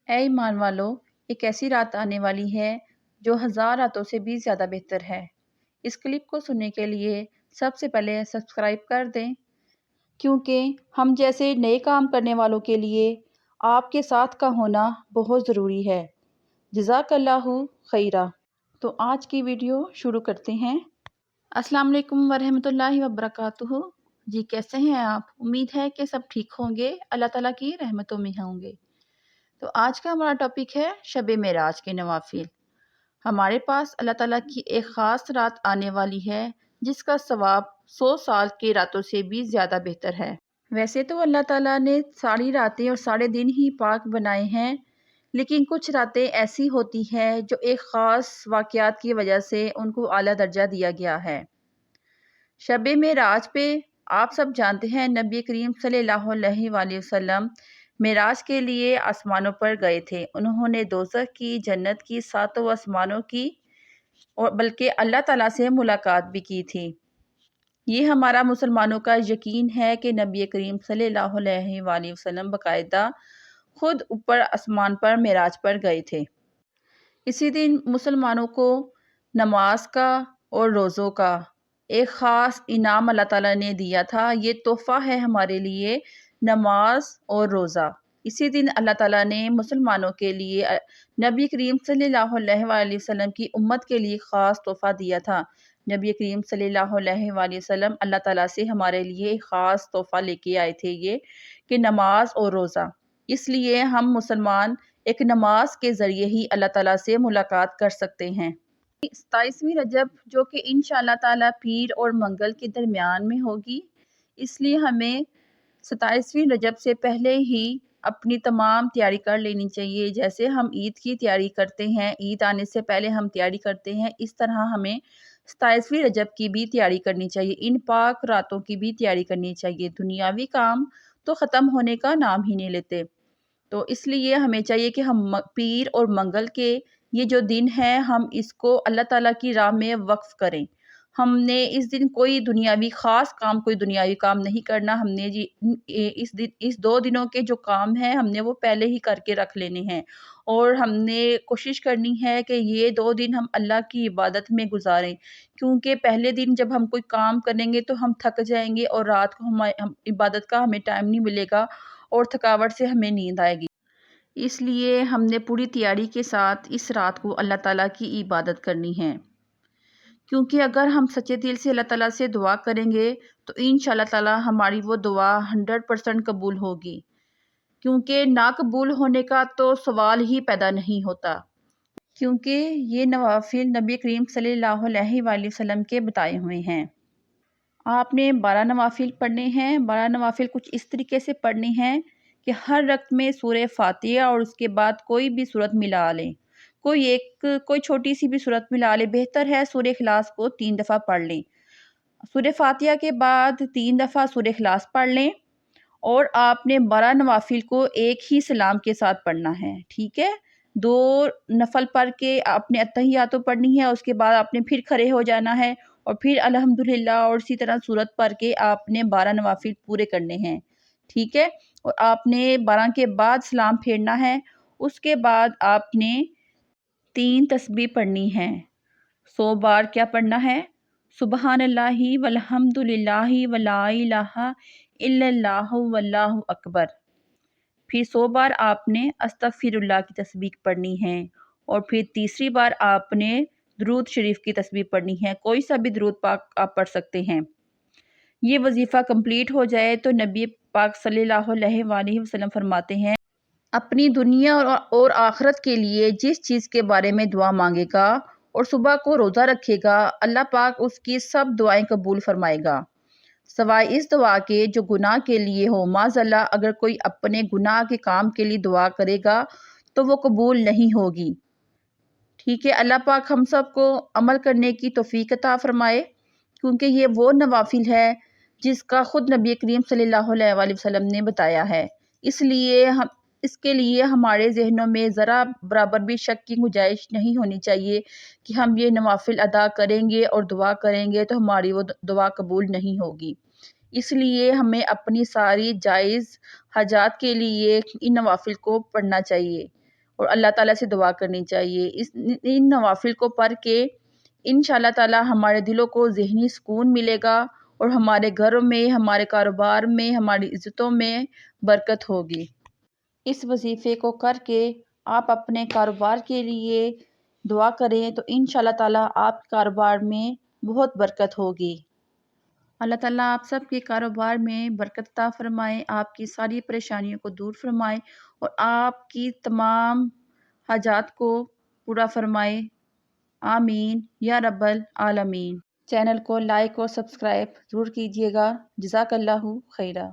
اے ایمان والو، ایک ایسی رات آنے والی ہے جو 1000 راتوں سے بھی زیادہ بہتر ہے۔ اس کلپ کو سننے کے لیے سب سے پہلے سبسکرائب کر دیں، کیونکہ ہم جیسے نئے کام کرنے والوں کے لیے آپ کے ساتھ کا ہونا بہت ضروری ہے۔ جزاک اللہ خیرہ۔ تو آج کی ویڈیو شروع کرتے ہیں۔ السلام علیکم ورحمۃ اللہ وبرکاتہ۔ جی کیسے ہیں آپ؟ امید ہے کہ سب ٹھیک ہوں گے، اللہ تعالیٰ کی رحمتوں میں ہوں گے۔ تو آج کا ہمارا ٹاپک ہے شب معراج کے نوافل۔ ہمارے پاس اللہ تعالیٰ کی ایک خاص رات آنے والی ہے جس کا ثواب 100 سال کی راتوں سے بھی زیادہ بہتر ہے۔ ویسے تو اللہ تعالیٰ نے ساری راتیں اور سارے دن ہی پاک بنائے ہیں، لیکن کچھ راتیں ایسی ہوتی ہیں جو ایک خاص واقعات کی وجہ سے ان کو اعلیٰ درجہ دیا گیا ہے۔ شب معراج پہ آپ سب جانتے ہیں نبی کریم صلی اللہ علیہ وآلہ وسلم معراج کے لیے آسمانوں پر گئے تھے۔ انہوں نے دوزخ کی، جنت کی، ساتوں آسمانوں کی اور بلکہ اللہ تعالیٰ سے ملاقات بھی کی تھی۔ یہ ہمارا مسلمانوں کا یقین ہے کہ نبی کریم صلی اللہ علیہ وآلہ وسلم باقاعدہ خود اوپر آسمان پر معراج پر گئے تھے۔ اسی دن مسلمانوں کو نماز کا اور روزوں کا ایک خاص انعام اللہ تعالیٰ نے دیا تھا۔ یہ تحفہ ہے ہمارے لیے، نماز اور روزہ۔ اسی دن اللہ تعالیٰ نے مسلمانوں کے لیے نبی کریم صلی اللہ علیہ وآلہ وسلم کی امت کے لیے خاص تحفہ دیا تھا۔ نبی کریم صلی اللہ علیہ وآلہ وسلم اللہ تعالیٰ سے ہمارے لیے ایک خاص تحفہ لے کے آئے تھے، یہ کہ نماز اور روزہ۔ اس لیے ہم مسلمان ایک نماز کے ذریعے ہی اللہ تعالیٰ سے ملاقات کر سکتے ہیں۔ 27ویں رجب جو کہ انشاءاللہ تعالیٰ پیر اور منگل کے درمیان میں ہوگی، اس لیے ہمیں 27ویں رجب سے پہلے ہی اپنی تمام تیاری کر لینی چاہیے۔ جیسے ہم عید کی تیاری کرتے ہیں، عید آنے سے پہلے ہم تیاری کرتے ہیں، اس طرح ہمیں 27ویں رجب کی بھی تیاری کرنی چاہیے، ان پاک راتوں کی بھی تیاری کرنی چاہیے۔ دنیاوی کام تو ختم ہونے کا نام ہی نہیں لیتے، تو اس لیے ہمیں چاہیے کہ ہم پیر اور منگل کے یہ جو دن ہے ہم اس کو اللہ تعالیٰ کی راہ میں وقف کریں۔ ہم نے اس دن کوئی دنیاوی خاص کام، کوئی دنیاوی کام نہیں کرنا۔ ہم نے اس 2 دنوں کے جو کام ہیں ہم نے وہ پہلے ہی کر کے رکھ لینے ہیں، اور ہم نے کوشش کرنی ہے کہ یہ 2 دن ہم اللہ کی عبادت میں گزاریں، کیونکہ پہلے دن جب ہم کوئی کام کریں گے تو ہم تھک جائیں گے اور رات کو عبادت کا ہمیں ٹائم نہیں ملے گا اور تھکاوٹ سے ہمیں نیند آئے گی۔ اس لیے ہم نے پوری تیاری کے ساتھ اس رات کو اللہ تعالیٰ کی عبادت کرنی ہے، کیونکہ اگر ہم سچے دل سے اللہ تعالیٰ سے دعا کریں گے تو انشاءاللہ تعالیٰ ہماری وہ دعا 100% قبول ہوگی، کیونکہ ناقبول ہونے کا تو سوال ہی پیدا نہیں ہوتا، کیونکہ یہ نوافل نبی کریم صلی اللہ علیہ وآلہ وسلم کے بتائے ہوئے ہیں۔ آپ نے 12 نوافل پڑھنے ہیں۔ 12 نوافل کچھ اس طریقے سے پڑھنے ہیں کہ ہر رکعت میں سورہ فاتحہ اور اس کے بعد کوئی بھی سورت ملا لیں، کوئی چھوٹی سی بھی سورت ملا لیں۔ بہتر ہے سورہ اخلاص کو 3 دفعہ پڑھ لیں۔ سورہ فاتحہ کے بعد 3 دفعہ سورہ اخلاص پڑھ لیں، اور آپ نے 12 نوافل کو ایک ہی سلام کے ساتھ پڑھنا ہے، ٹھیک ہے؟ 2 نفل پڑھ کے آپ نے اتحیاتو پڑھنی ہے، اس کے بعد آپ نے پھر کھڑے ہو جانا ہے اور پھر الحمدللہ اور اسی طرح سورت پڑھ کے آپ نے 12 نوافل پورے کرنے ہیں، ٹھیک ہے؟ اور آپ نے 12 کے بعد سلام پھیرنا ہے۔ اس کے بعد آپ نے 3 تسبیح پڑھنی ہے۔ 100 بار کیا پڑھنا ہے؟ سبحان اللہ والحمد للہ ولا الہ الا اللہ واللہ اکبر۔ پھر 100 بار آپ نے استغفر اللہ کی تسبیح پڑھنی ہے، اور پھر تیسری بار آپ نے درود شریف کی تسبیح پڑھنی ہے۔ کوئی سا بھی درود پاک آپ پڑھ سکتے ہیں۔ یہ وظیفہ کمپلیٹ ہو جائے تو نبی پاک صلی اللہ علیہ وآلہ وسلم فرماتے ہیں، اپنی دنیا اور آخرت کے لیے جس چیز کے بارے میں دعا مانگے گا اور صبح کو روزہ رکھے گا، اللہ پاک اس کی سب دعائیں قبول فرمائے گا، سوائے اس دعا کے جو گناہ کے لیے ہو۔ معاذاللہ اگر کوئی اپنے گناہ کے کام کے لیے دعا کرے گا تو وہ قبول نہیں ہوگی، ٹھیک ہے؟ اللہ پاک ہم سب کو عمل کرنے کی توفیق عطا فرمائے، کیونکہ یہ وہ نوافل ہے جس کا خود نبی کریم صلی اللہ علیہ وآلہ وسلم نے بتایا ہے۔ اس کے لیے ہمارے ذہنوں میں ذرا برابر بھی شک کی گنجائش نہیں ہونی چاہیے کہ ہم یہ نوافل ادا کریں گے اور دعا کریں گے تو ہماری وہ دعا قبول نہیں ہوگی۔ اس لیے ہمیں اپنی ساری جائز حاجات کے لیے ان نوافل کو پڑھنا چاہیے۔ اور اللہ تعالیٰ سے دعا کرنی چاہیے۔ ان نوافل کو پڑھ کے انشاءاللہ تعالیٰ ہمارے دلوں کو ذہنی سکون ملے گا اور ہمارے گھروں میں، ہمارے کاروبار میں، ہماری عزتوں میں برکت ہوگی۔ اس وظیفے کو کر کے آپ اپنے کاروبار کے لیے دعا کریں تو انشاءاللہ تعالیٰ آپ کے کاروبار میں بہت برکت ہوگی۔ اللہ تعالیٰ آپ سب کے کاروبار میں برکت عطا فرمائے، آپ کی ساری پریشانیوں کو دور فرمائے اور آپ کی تمام حاجات کو پورا فرمائے۔ آمین یا رب العالمین۔ چینل کو لائک اور سبسکرائب ضرور کیجیے گا۔ جزاک اللہ خیرہ۔